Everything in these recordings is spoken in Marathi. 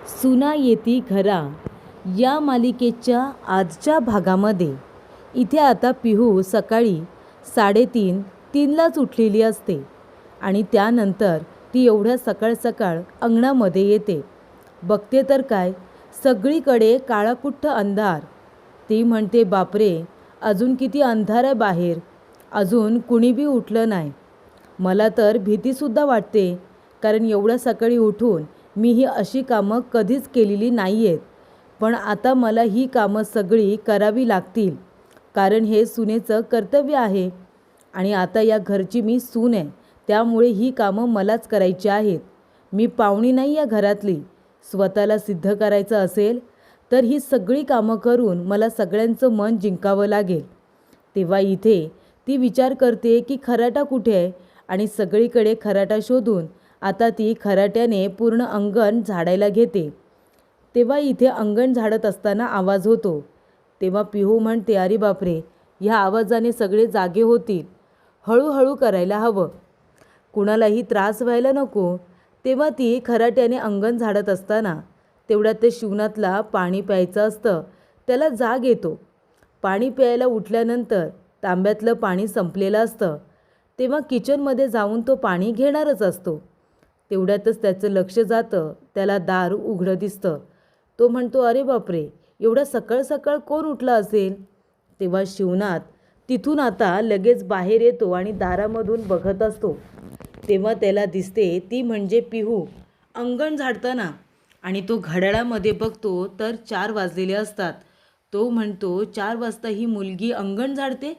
सुना येती घरा या मालिकेच्या आजच्या भागामध्ये इथे आता पिहू सकाळी 3:30-3लाच उठलेली असते आणि त्यानंतर ती एवढ्या सकाळ सकाळ अंगणामध्ये येते. बघते तर काय, सगळीकडे काळाकुट्ट अंधार. ती म्हणते, बापरे, अजून किती अंधार आहे बाहेर, अजून कुणी बी उठलं नाही. मला तर भीतीसुद्धा वाटते, कारण एवढ्या सकाळी उठून मी ही अशी कामं कधीच केलेली नाही आहेत. पण आता मला ही कामं सगळी करावी लागतील, कारण हे सुनेचं कर्तव्य आहे आणि आता या घरची मी सून आहे, त्यामुळे ही कामं मलाच करायची आहेत. मी पाहुणी नाही या घरातली. स्वतःला सिद्ध करायचं असेल तर ही सगळी कामं करून मला सगळ्यांचं मन जिंकावं लागेल. तेव्हा इथे ती विचार करते की खराटा कुठे आहे आणि सगळीकडे खराटा शोधून आता ती खराट्याने पूर्ण अंगण झाडायला घेते. तेव्हा इथे अंगण झाडत असताना आवाज होतो. तेव्हा पिहू म्हणते, अरे बापरे, ह्या आवाजाने सगळे जागे होतील, हळूहळू करायला हवं, कुणालाही त्रास व्हायला नको. तेव्हा ती खराट्याने अंगण झाडत असताना तेवढ्यात ते शिवनाथला पाणी प्यायचं असतं. त्याला जाग येतो. पाणी प्यायला उठल्यानंतर तांब्यातलं पाणी संपलेलं असतं. तेव्हा किचनमध्ये जाऊन तो पाणी घेणारच असतो. तेवढ्यातच त्याचं लक्ष जातं, त्याला दार उघडं दिसतं. तो म्हणतो, अरे बापरे, एवढ्या सकाळ सकाळ कोण उठला असेल. तेव्हा शिवनाथ तिथून आता लगेच बाहेर येतो आणि दारामधून बघत असतो. तेव्हा त्याला दिसते ती म्हणजे पिहू अंगण झाडताना, आणि तो घड्याळामध्ये बघतो तर 4 वाजलेले असतात. तो म्हणतो, 4 वाजता ही मुलगी अंगण झाडते.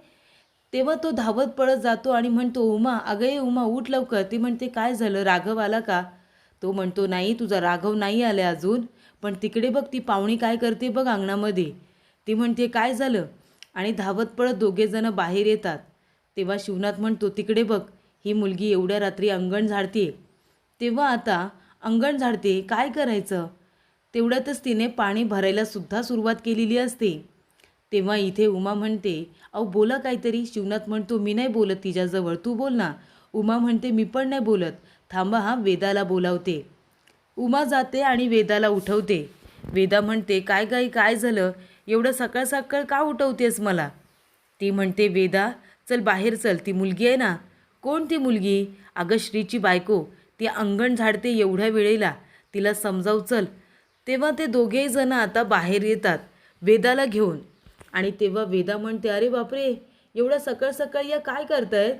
तेव्हा तो धावत पळत जातो आणि म्हणतो, उमा, अगं ये उमा, उठ लवकर. ती म्हणते, काय झालं, राघव आला का? तो म्हणतो, नाही, तुझा राघव नाही आला अजून, पण तिकडे बघ ती पाहुणी काय करते बघ अंगणामध्ये. ती म्हणते, काय झालं? आणि धावत पळत दोघेजणं बाहेर येतात. तेव्हा शिवनाथ म्हणतो, तिकडे बघ, ही मुलगी एवढ्या रात्री अंगण झाडते. तेव्हा आता अंगण झाडते, काय करायचं. तेवढ्यातच तिने पाणी भरायला सुद्धा सुरुवात केलेली असते. तेव्हा इथे उमा म्हणते, अहो बोला काहीतरी. शिवनाथ म्हणतो, मी नाही बोलत तिच्याजवळ, तू बोल ना. उमा म्हणते, मी पण नाही बोलत, थांबा, हा वेदाला बोलावते. उमा जाते आणि वेदाला उठवते. वेदा म्हणते, काय गाई, काय झालं, एवढं सकाळ सकाळ का उठवतेस मला? ती म्हणते, वेदा, चल बाहेर चल, ती मुलगी आहे ना. कोण ती मुलगी? अगं श्रीची बायको, ती अंगण झाडते एवढ्या वेळेला, तिला समजाव चल. तेव्हा ते दोघेही जण आता बाहेर येतात वेदाला घेऊन. आणि तेव्हा वेदा म्हणते, अरे बापरे, एवढ्या सकाळ सकाळी या काय करतायत?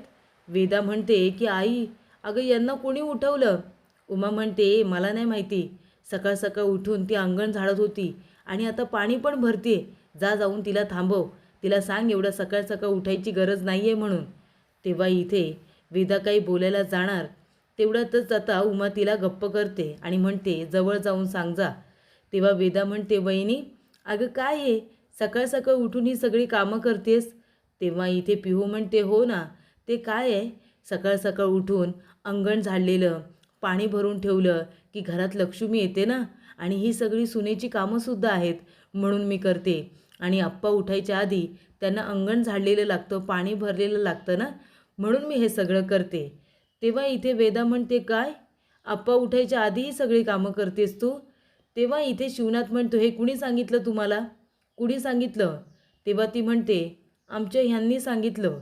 वेदा म्हणते की आई, अगं यांना कोणी उठवलं? उमा म्हणते, मला नाही माहिती, सकाळ सकाळ उठून ती अंगण झाडत होती आणि आता पाणी पण भरते. जा, जाऊन तिला थांबव, तिला सांग एवढ्या सकाळ सकाळ उठायची गरज नाही आहे म्हणून. तेव्हा इथे वेदा काही बोलायला जाणार तेवढ्यातच आता उमा तिला गप्प करते आणि म्हणते, जवळ जाऊन सांग जा. तेव्हा वेदा म्हणते, वहिनी, अगं काय आहे, सकाळ सकाळ उठून ही सगळी कामं करतेस? तेव्हा इथे पिहू म्हणते, हो ना, ते काय आहे, सकाळ सकाळ उठून अंगण झाडलेलं, पाणी भरून ठेवलं की घरात लक्ष्मी येते ना, आणि ही सगळी सुनेची कामंसुद्धा आहेत, म्हणून मी करते. आणि आप्पा उठायच्या आधी त्यांना अंगण झाडलेलं लागतं, पाणी भरलेलं लागतं ना, म्हणून मी हे सगळं करते. तेव्हा इथे वेदा म्हणते, काय, आप्पा उठायच्या आधीही सगळी कामं करतेस तू? तेव्हा इथे शिवनाथ म्हणतो, हे कुणी सांगितलं तुम्हाला, कुणी सांगितलं? तेव्हा ती म्हणते, आमच्या ह्यांनी सांगितलं.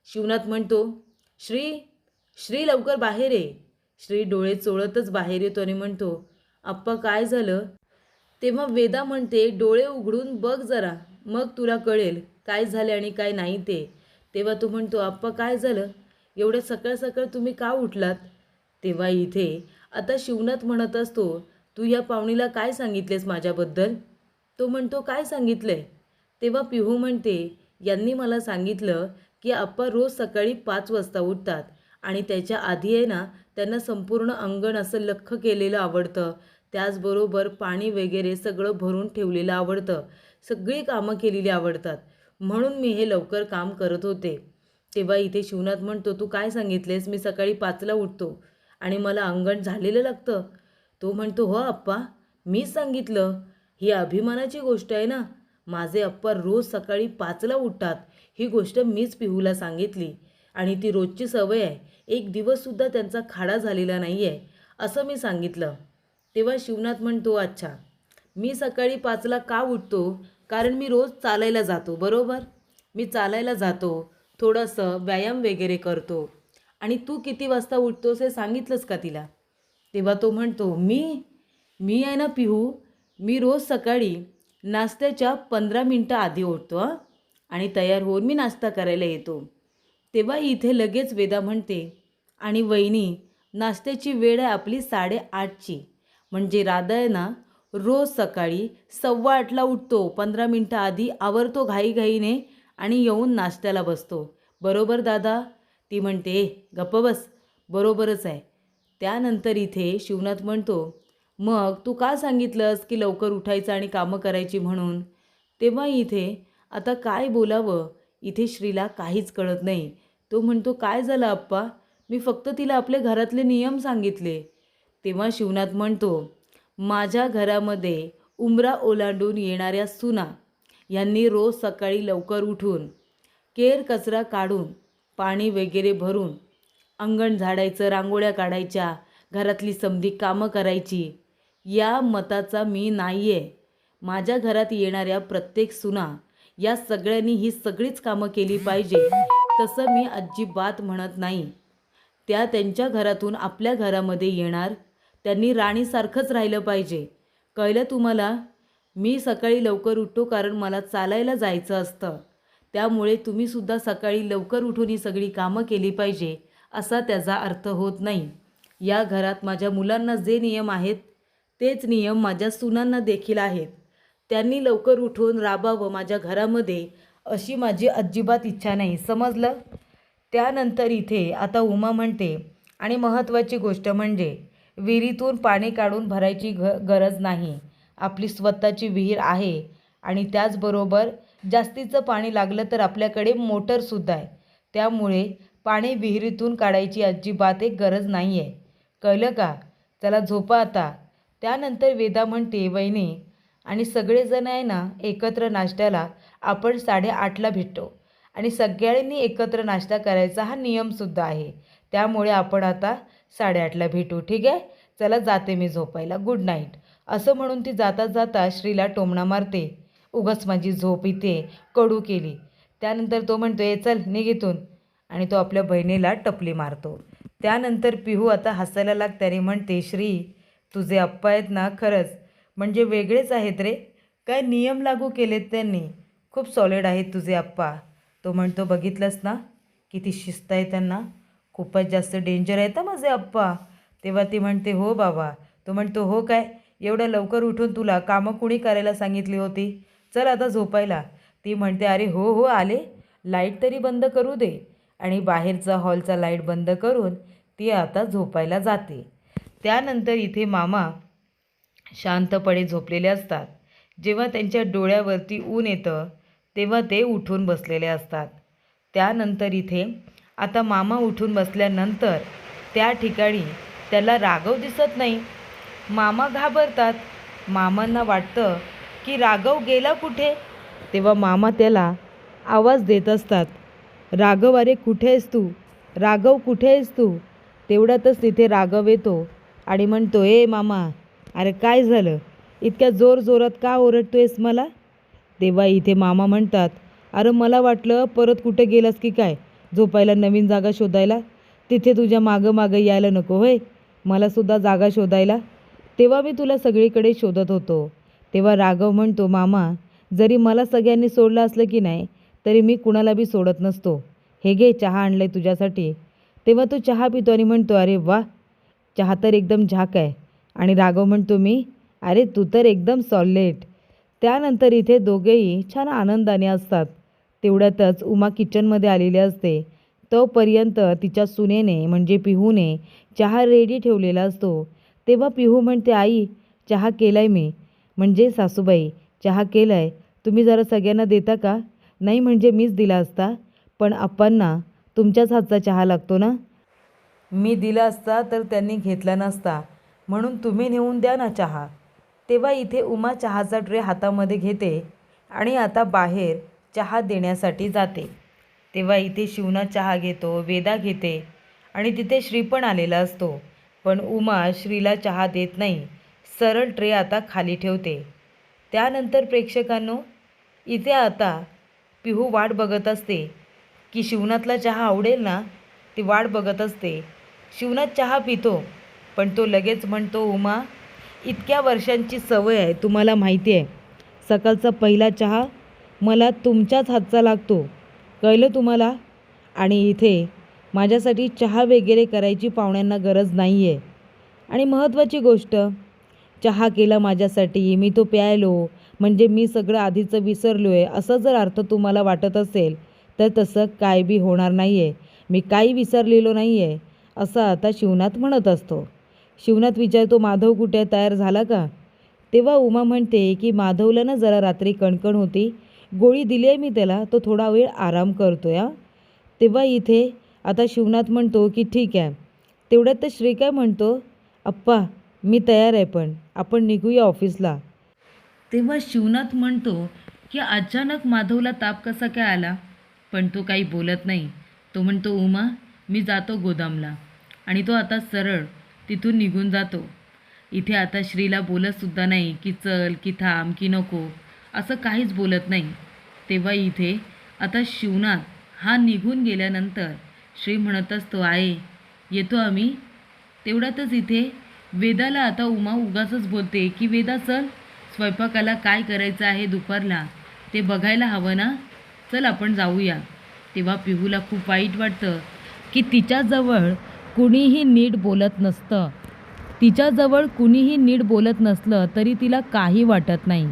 शिवनाथ म्हणतो, श्री, श्री लवकर बाहेर ये. श्री डोळे चोळतच बाहेर येतो आणि म्हणतो, आप्पा काय झालं? तेव्हा वेदा म्हणते, डोळे उघडून बघ जरा, मग तुला कळेल काय झाले आणि काय नाही ते. तेव्हा तो म्हणतो, आप्पा काय झालं, एवढ्या सकाळ सकाळ तुम्ही का उठलात? तेव्हा इथे आता शिवनाथ म्हणत असतो, तू या पाहुणीला काय सांगितलेस माझ्याबद्दल? तो म्हणतो, काय सांगितलंय? तेव्हा पिहू म्हणते, यांनी मला सांगितलं की आप्पा रोज सकाळी 5 वाजता उठतात आणि त्याच्या आधी आहे ना, त्यांना संपूर्ण अंगण असं लख्ख केलेलं आवडतं, त्याचबरोबर पाणी वगैरे सगळं भरून ठेवलेलं आवडतं, सगळी कामं केलेली आवडतात, म्हणून मी हे लवकर काम करत होते. तेव्हा इथे शिवनाथ म्हणतो, तू काय सांगितलेस, मी सकाळी 5ला उठतो आणि मला अंगण झालेलं लागतं? तो म्हणतो, हो आप्पा, मीच सांगितलं, ही अभिमानाची गोष्ट आहे ना, माझे आप्पा रोज सकाळी 5ला उठतात, ही गोष्ट मीच पिहूला सांगितली आणि ती रोजची सवय आहे, एक दिवससुद्धा त्यांचा खाडा झालेला नाही आहे, असं मी सांगितलं. तेव्हा शिवनाथ म्हणतो, अच्छा, मी सकाळी 5ला का उठतो? कारण मी रोज चालायला जातो, बरोबर? मी चालायला जातो, थोडंसं व्यायाम वगैरे करतो. आणि तू किती वाजता उठतोस हे सांगितलंस का तिला? तेव्हा तो म्हणतो, मी आहे ना पिहू, मी रोज सकाळी नाश्त्याच्या 15 मिनटं आधी उठतो हां, आणि तयार होऊन मी नाश्ता करायला येतो. तेव्हा इथे लगेच वेदा म्हणते, आणि वहिनी, नाश्त्याची वेळ आहे आपली 8:30ची. म्हणजे राधा आहे ना रोज सकाळी 7:15ला उठतो, 15 मिनटं आधी आवरतो घाईघाईने आणि येऊन नाश्त्याला बसतो. बरोबर दादा? ती म्हणते, गप्प बस, बरोबरच आहे. त्यानंतर इथे शिवनाथ म्हणतो, मग तू का सांगितलंस की लवकर उठायचं आणि कामं करायची म्हणून? तेव्हा इथे आता काय बोलावं, इथे श्रीला काहीच कळत नाही. तो म्हणतो, काय झालं आप्पा? मी फक्त तिला आपले घरातले नियम सांगितले. तेव्हा शिवनाथ म्हणतो, माझ्या घरामध्ये उंबरा ओलांडून येणाऱ्या सुना यांनी रोज सकाळी लवकर उठून केर कचरा काढून पाणी वगैरे भरून अंगण झाडायचं, रांगोळ्या काढायच्या, घरातली समधी कामं करायची. या मताचा मी नाही आहे. माझ्या घरात येणाऱ्या प्रत्येक सुना या सगळ्यांनी ही सगळीच कामं केली पाहिजे, तसं मी अजिबात म्हणत नाही. त्या त्यांच्या घरातून आपल्या घरामध्ये येणार, त्यांनी राणीसारखंच राहिलं पाहिजे. कळलं तुम्हाला? मी सकाळी लवकर उठतो कारण मला चालायला जायचं असतं. त्यामुळे तुम्हीसुद्धा सकाळी लवकर उठून ही सगळी कामं केली पाहिजे असा त्याचा अर्थ होत नाही. या घरात माझ्या मुलांना जे नियम आहेत तेच नियम माझ्या सुनांना देखील आहेत. त्यांनी लवकर उठून राबावं माझ्या घरामध्ये अशी माझी अजिबात इच्छा नाही, समजलं? त्यानंतर इथे आता उमा म्हणते, आणि महत्त्वाची गोष्ट म्हणजे विहिरीतून पाणी काढून भरायची गरज नाही. आपली स्वतःची विहीर आहे आणि त्याचबरोबर जास्तीचं पाणी लागलं तर आपल्याकडे मोटरसुद्धा आहे. त्यामुळे पाणी विहिरीतून काढायची अजिबात एक गरज नाही आहे. कळलं का? चला झोपा आता. त्यानंतर वेदा म्हणते, वहिनी, आणि सगळेजण आहे ना एकत्र नाश्त्याला आपण 8:30ला भेटतो आणि सगळ्यांनी एकत्र नाश्ता करायचा हा नियमसुद्धा आहे. त्यामुळे आपण आता 8:30ला भेटू, ठीक आहे? चला जाते मी झोपायला, गुड नाईट. असं म्हणून ती जाता जाता श्रीला टोमणा मारते, उगाच माझी झोप इथे कडू केली. त्यानंतर तो म्हणतो, ए चल निघ इथून, आणि तो आपल्या बहिणीला टपली मारतो. त्यानंतर पिहू आता हसायला लागते आणि म्हणते, श्री, तुझे अप्पा आहेत ना खरंच म्हणजे वेगळेच आहेत रे. काय नियम लागू केलेत त्यांनी. खूप सॉलिड आहेत तुझे अप्पा. तो म्हणतो, बघितलंस ना किती शिस्त आहे त्यांना, खूपच जास्त डेंजर आहेत माझे अप्पा. तेव्हा ती म्हणते, हो बाबा. तो म्हणतो, हो काय, एवढं लवकर उठून तुला कामं कुणी करायला सांगितली होती? चल आता झोपायला. ती म्हणते, अरे हो हो आले, लाईट तरी बंद करू दे. आणि बाहेरचा हॉलचा लाईट बंद करून ती आता झोपायला जाते. त्यानंतर इथे मामा शांतपणे झोपलेले असतात. जेव्हा त्यांच्या डोळ्यावरती ऊन येतं तेव्हा ते उठून बसलेले असतात. त्यानंतर इथे आता मामा उठून बसल्यानंतर त्या ठिकाणी त्याला राघव दिसत नाही. मामा घाबरतात. मामांना वाटतं की राघव गेला कुठे. तेव्हा मामा त्याला आवाज देत असतात, राघव, अरे कुठे आहेस तू? राघव कुठे आहेस तू? तेवढ्यातच तिथे राघव येतो आणि म्हणतो, ए मामा, अरे काय झालं? इतक्या जोरात का ओरडतोयस मला? तेव्हा इथे मामा म्हणतात, अरे मला वाटलं परत कुठे गेलास की काय, झोपायला नवीन जागा शोधायला. तिथे तुझ्या मागं यायला नको होय, मलासुद्धा जागा शोधायला. तेव्हा मी तुला सगळीकडे शोधत होतो. तेव्हा राघव म्हणतो, मामा, जरी मला सगळ्यांनी सोडलं असलं की नाही तरी मी कुणाला बी सोडत नसतो. हे घे, चहा आणलाय तुझ्यासाठी. तेव्हा तो चहा पितो आणि म्हणतो, अरे वा, चहा तर एकदम झाक आहे. आणि राघव म्हणतो, अरे तू तर एकदम सॉलिड. त्यानंतर इथे दोघेही छान आनंदाने असतात. तेवढ्यातच उमा किचनमध्ये आलेली असते. तोपर्यंत तिच्या सुनेने म्हणजे पिहूने चहा रेडी ठेवलेला असतो. तेव्हा पिहू म्हणते, आई, चहा केलाय मी. म्हणजे सासूबाई, चहा केलाय, तुम्ही जरा सगळ्यांना देता का? नाही म्हणजे मीच दिला असता, पण अप्पांना तुमच्याच हातचा चहा लागतो ना. मी दिला असता तर त्यांनी घेतला नसता, म्हणून तुम्ही नेऊन द्या ना चहा. तेव्हा इथे उमा चहाचा ट्रे हातामध्ये घेते आणि आता बाहेर चहा देण्यासाठी जाते. तेव्हा इथे शिवना चहा घेतो, वेदा घेते आणि तिथे श्री पण आलेला असतो. पण उमा श्रीला चहा देत नाही. सरळ ट्रे आता खाली ठेवते. त्यानंतर प्रेक्षकांनो, इथे आता पिहू वाट बघत असते की शिवनाथला चहा आवडेल ना. ती वाट बघत असते. शिवनाथ चहा पितो, पण तो लगेच म्हणतो, उमा, इतक्या वर्षांची सवय आहे, तुम्हाला माहिती आहे, सकाळचा पहिला चहा मला तुमच्याच हातचा लागतो, कळलं तुम्हाला. आणि इथे माझ्यासाठी चहा वगैरे करायची पाहुण्यांना गरज नाही आहे. आणि महत्त्वाची गोष्ट, चहा केला माझ्यासाठी, मी तो प्यायलो, म्हणजे मी सगळं आधीचं विसरलो आहे, असा जर अर्थ तुम्हाला वाटत असेल तर तसं काय बी होणार नाही आहे. मी काही विसरलेलो नाही आहे, असं आता शिवनाथ म्हणत असतो. शिवनाथ विचारतो, माधव कुठे, तयार झाला का. तेव्हा उमा म्हणते की माधवला ना जरा रात्री कणकण होती, गोळी दिली आहे मी त्याला, तो थोडा वेळ आराम करतो या. तेव्हा इथे आता शिवनाथ म्हणतो की ठीक आहे. तेवढ्यात तर श्री काय म्हणतो, अप्पा मी तयार आहे, पण आपण निघूया ऑफिसला. तेव्हा शिवनाथ म्हणतो की अचानक माधवला ताप कसा काय आला. पण तो काही बोलत नाही. तो म्हणतो, उमा मी जातो गोदामला. आणि तो आता सरळ तिथून निघून जातो. इथे आता श्रीला बोलतसुद्धा नाही की चल की थांब की नको, असं काहीच बोलत नाही. तेव्हा इथे आता शिवनाथ हा निघून गेल्यानंतर श्री म्हणत असतो, आहे येतो आम्ही. तेवढ्यातच इथे वेदाला आता उमा उगाचच बोलते की वेदा चल, स्वयंपाकाला काय करायचं आहे दुपारला ते बघायला हवं ना, चल आपण जाऊया. तेव्हा पिहूला खूप वाईट वाटतं की तिच्याजवळ कुणीही नीट बोलत नसतं. तिच्याजवळ कुणीही नीट बोलत नसलं तरी तिला काही वाटत नाही.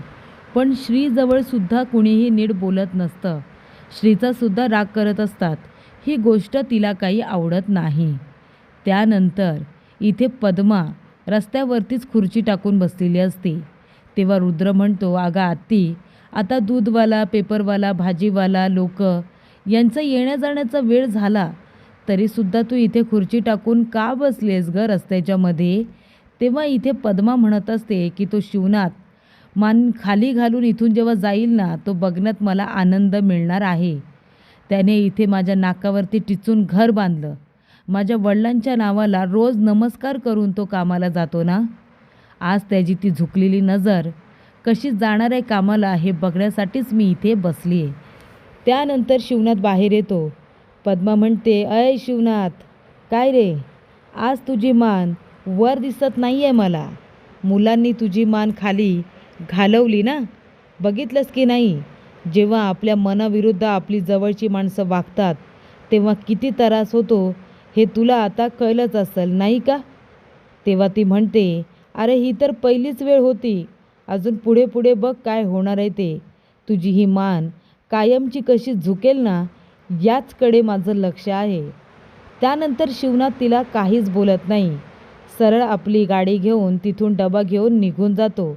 पण श्रीजवळसुद्धा कुणीही नीट बोलत नसतं. श्रीचासुद्धा राग करत असतात. ही गोष्ट तिला काही आवडत नाही. त्यानंतर इथे पद्मा रस्त्यावरतीच खुर्ची टाकून बसलेली असते. तेव्हा रुद्र म्हणतो, अगं आत्ती, आता दूधवाला, पेपरवाला, भाजीवाला लोक यांचा येण्या जाण्याचा वेळ झाला, तरीसुद्धा तू इथे खुर्ची टाकून का बसलेस ग रस्त्याच्या मध्ये. तेव्हा इथे पद्मा म्हणत असते की तो शिवनाथ मान खाली घालून इथून जेव्हा जाईल ना, तो बघण्यात मला आनंद मिळणार आहे. त्याने इथे माझ्या नाकावरती टिचून घर बांधलं. माझ्या वडिलांच्या नावाला रोज नमस्कार करून तो कामाला जातो ना. आज त्याची ती झुकलेली नजर कशी जाणार आहे कामाला हे बघण्यासाठीच मी इथे बसली आहे. त्यानंतर शिवनाथ बाहेर येतो. पद्मा म्हणते, अय शिवनाथ, काय रे, आज तुझी मान वर दिसत नाही आहे मला. मुलांनी तुझी मान खाली घालवली ना, बघितलंस की नाही. जेव्हा आपल्या मनाविरुद्ध आपली जवळची माणसं वागतात तेव्हा किती त्रास होतो हे तुला आता कळलंच असेल नाही का. तेव्हा ती म्हणते, अरे ही तर पहिलीच वेळ होती, अजून पुढे पुढे बघ काय होणार आहे ते. तुझी ही मान कायमची कशी झुकेल ना, याचकडे माझं लक्ष आहे. त्यानंतर शिवनाथ तिला काहीच बोलत नाही. सरळ आपली गाडी घेऊन तिथून डबा घेऊन निघून जातो.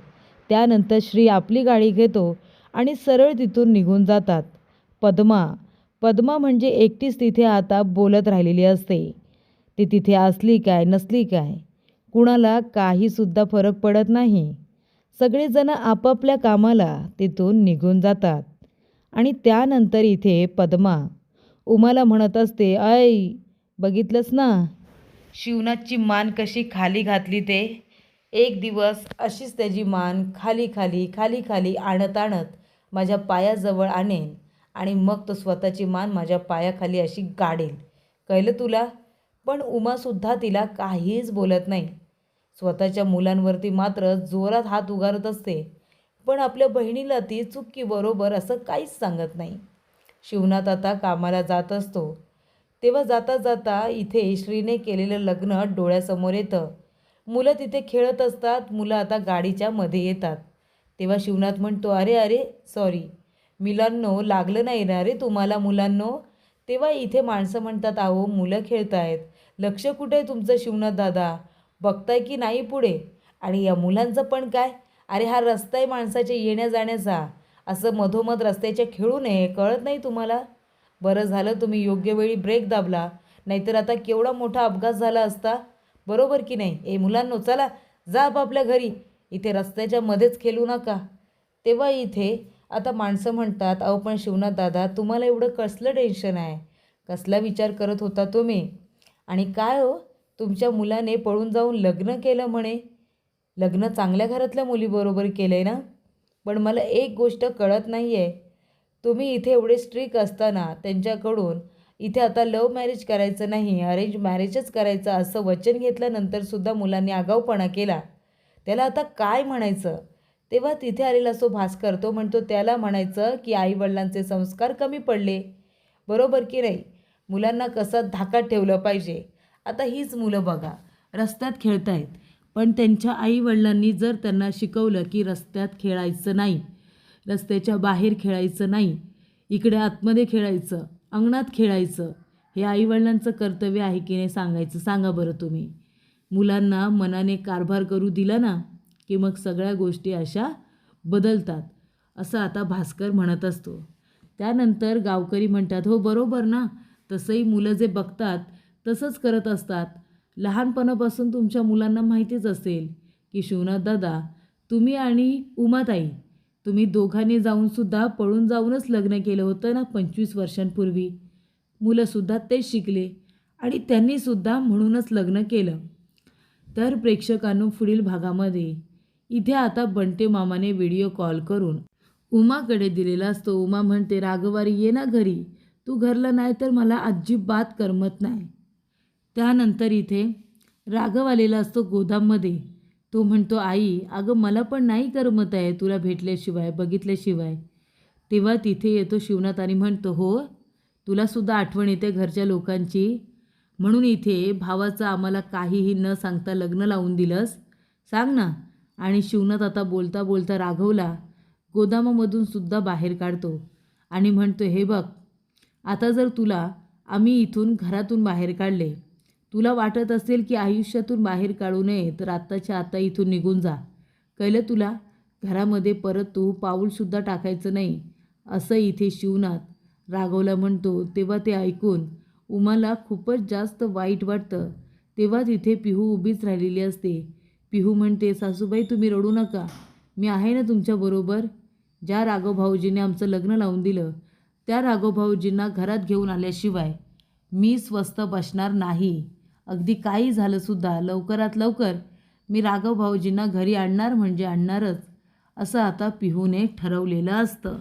त्यानंतर श्री आपली गाडी घेतो आणि सरळ तिथून निघून जातात. पद्मा म्हणजे एकटीच तिथे आता बोलत राहिलेली असते. ती तिथे असली काय नसली काय कुणाला काहीसुद्धा फरक पडत नाही. सगळेजण आपापल्या कामाला तिथून निघून जातात. आणि त्यानंतर इथे पद्मा उमाला म्हणत असते, ऐ बघितलंस ना शिवनाथची मान कशी खाली घातली ते. एक दिवस अशीच त्याची मान खाली खाली खाली खाली आणत आणत माझ्या पायाजवळ आणेन आणि मग तो स्वतःची मान माझ्या पायाखाली अशी गाडेल, कळलं तुला. पण उमासुद्धा तिला काहीच बोलत नाही. स्वतःच्या मुलांवरती मात्र जोरात हात उगारत असते. पण आपल्या बहिणीला ती चुकी बरोबर असं काहीच सांगत नाही. शिवनाथ आता कामाला जात असतो. तेव्हा जाता जाता इथे श्रीने केलेलं लग्न डोळ्यासमोर येतं. मुलं तिथे खेळत असतात. मुलं आता गाडीच्या मध्ये येतात. तेव्हा शिवनाथ म्हणतो, अरे अरे सॉरी मुलांनो, लागलं नाही ना रे तुम्हाला मुलांनो. तेव्हा इथे माणसं म्हणतात, अहो मुलं खेळत आहेत, लक्ष कुठे आहे तुमचं शिवनाथ दादा, बघताय की नाही पुढे. आणि या मुलांचं पण काय, अरे हा रस्ता आहे माणसाच्या येण्या जाण्याचा, असं मधोमध रस्त्याच्या खेळू नये, कळत नाही तुम्हाला. बरं झालं तुम्ही योग्य वेळी ब्रेक दाबला, नाहीतर आता केवढा मोठा अपघात झाला असता, बरोबर की नाही. ए मुलांनो, चला जा आपापल्या घरी, इथे रस्त्याच्या मध्येच खेळू नका. तेव्हा इथे आता माणसं म्हणतात, अहो पण शिवनाथ दादा तुम्हाला एवढं कसलं टेन्शन आहे, कसला विचार करत होता तुम्ही. आणि काय हो, तुमच्या मुलाने पळून जाऊन लग्न केलं म्हणे, लग्न चांगल्या घरातल्या मुलीबरोबर केलं आहे ना. पण मला एक गोष्ट कळत नाही आहे, तुम्ही इथे एवढे स्ट्रिक असताना त्यांच्याकडून इथे आता लव्ह मॅरेज करायचं नाही, अरेंज मॅरेजच करायचं असं वचन घेतल्यानंतरसुद्धा मुलांनी आगाऊपणा केला. त्याला आता काय म्हणायचं? तेव्हा तिथे आलेला असो भास्कर, तो म्हणतो त्याला म्हणायचं की आईवडिलांचे संस्कार कमी पडले. बरोबर की नाही? मुलांना कसं धाकात ठेवलं पाहिजे. आता हीच मुलं बघा, रस्त्यात खेळतायत, पण त्यांच्या आईवडिलांनी जर त्यांना शिकवलं की रस्त्यात खेळायचं नाही, रस्त्याच्या बाहेर खेळायचं नाही, इकडे आतमध्ये खेळायचं, अंगणात खेळायचं, हे आईवडिलांचं कर्तव्य आहे की नाही सांगायचं. सांगा बरं तुम्ही. मुलांना मनाने कारभार करू दिला ना की मग सगळ्या गोष्टी अशा बदलतात, असं आता भास्कर म्हणत असतो. त्यानंतर गावकरी म्हणतात, हो बरोबर ना, तसंही मुलं जे बघतात तसंच करत असतात. लहानपणापासून तुमच्या मुलांना माहितीच असेल की शिवनाथ दादा, तुम्ही आणि उमाताई, तुम्ही दोघांनी जाऊनसुद्धा पळून जाऊनच लग्न केलं होतं ना 25 वर्षांपूर्वी. मुलंसुद्धा तेच शिकले आणि त्यांनीसुद्धा म्हणूनच लग्न केलं. तर प्रेक्षकांनो, पुढील भागामध्ये इथे आता बंटे मामाने व्हिडिओ कॉल करून उमाकडे दिलेला असतो. उमा म्हणते, राघवारी ये ना घरी, तू घरला नाही तर मला अजिबात करमत नाही. त्यानंतर इथे राघव आलेला असतो गोदाममध्ये. तो म्हणतो, आई अगं मला पण नाही करमत आहे तुला भेटल्याशिवाय, बघितल्याशिवाय. तेव्हा तिथे येतो शिवनाथ आणि म्हणतो, हो तुलासुद्धा आठवण येते घरच्या लोकांची, म्हणून इथे भावाचं आम्हाला काहीही न सांगता लग्न लावून दिलंस, सांग ना. आणि शिवनाथ आता बोलता बोलता राघवला गोदामामधून सुद्धा बाहेर काढतो आणि म्हणतो, हे बघ, आता जर तुला आम्ही इथून घरातून बाहेर काढले, तुला वाटत असेल की आयुष्यातून बाहेर काढू नये, तर आत्ताच्या आता इथून निघून जा, कळलं तुला. घरामध्ये परत तू पाऊलसुद्धा टाकायचं नाही, असं इथे शिवनाथ राघवला म्हणतो. तेव्हा ते ऐकून उमाला खूपच जास्त वाईट वाटतं. तेव्हा तिथे पिहू उभीच राहिलेली असते. पिहू म्हणते, सासूबाई तुम्ही रडू नका, मी आहे ना तुमच्याबरोबर. ज्या राघव भाऊजीने आमचं लग्न लावून दिलं, त्या राघव भाऊजींना घरात घेऊन आल्याशिवाय मी स्वस्थ बसणार नाही. अगदी काही झालंसुद्धा लवकरात लवकर मी राघव भाऊजींना घरी आणणार म्हणजे आणणारच, असं आता पिहूने ठरवलेलं असतं.